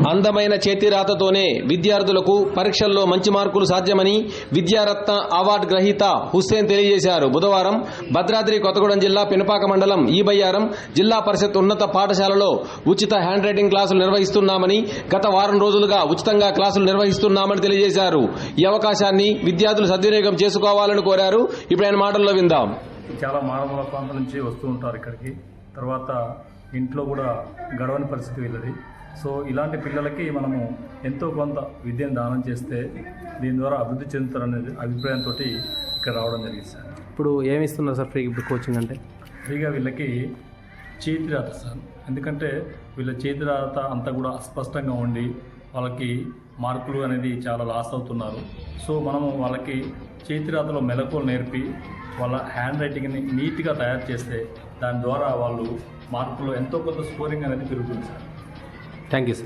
అందమైన చేతిరాతతోనే విద్యార్థులకు పరీక్షల్లో మంచి మార్కులు సాధ్యమని విద్యారత్న అవార్డు గ్రహీత హుస్సేన్ తెలియజేశారు. బుధవారం భద్రాద్రి కొత్తగూడెం జిల్లా పినపాక మండలం ఈబయ్యారం జిల్లా పరిషత్ ఉన్నత పాఠశాలలో ఉచిత హ్యాండ్ రైటింగ్ క్లాసులు నిర్వహిస్తున్నామని, గత వారం రోజులుగా ఉచితంగా క్లాసులు నిర్వహిస్తున్నామని తెలియజేశారు. ఈ అవకాశాన్ని విద్యార్థులు సద్వినియోగం చేసుకోవాలని కోరారు. ఇప్పుడు ఆయన మాటల్లో విందాం. చాలా మారుమూల ప్రాంతం నుంచి వస్తూ ఉంటారు ఇక్కడికి. తర్వాత ఇంట్లో కూడా గడవని పరిస్థితి వీళ్ళది. సో ఇలాంటి పిల్లలకి మనము ఎంతో కొంత విద్యను దానం చేస్తే దీని ద్వారా అభివృద్ధి చెందుతారనేది అభిప్రాయంతో ఇక్కడ రావడం జరిగింది సార్. ఇప్పుడు ఏమి ఇస్తున్నారు సార్ ఫ్రీ కోచింగ్ అంటే? ఫ్రీగా వీళ్ళకి చేతిరాత సార్. ఎందుకంటే వీళ్ళ చేతిరాత అంతా కూడా అస్పష్టంగా ఉండి వాళ్ళకి మార్కులు అనేది చాలా లాస్ అవుతున్నారు. సో మనము వాళ్ళకి చేతిరాతలో మెలకువలు నేర్పి వాళ్ళ హ్యాండ్ రైటింగ్ని నీట్గా తయారు చేస్తే దాని ద్వారా వాళ్ళు మార్కులు ఎంతో కొంత స్కోరింగ్ అనేది పెరుగుతుంది సార్. Thank you sir.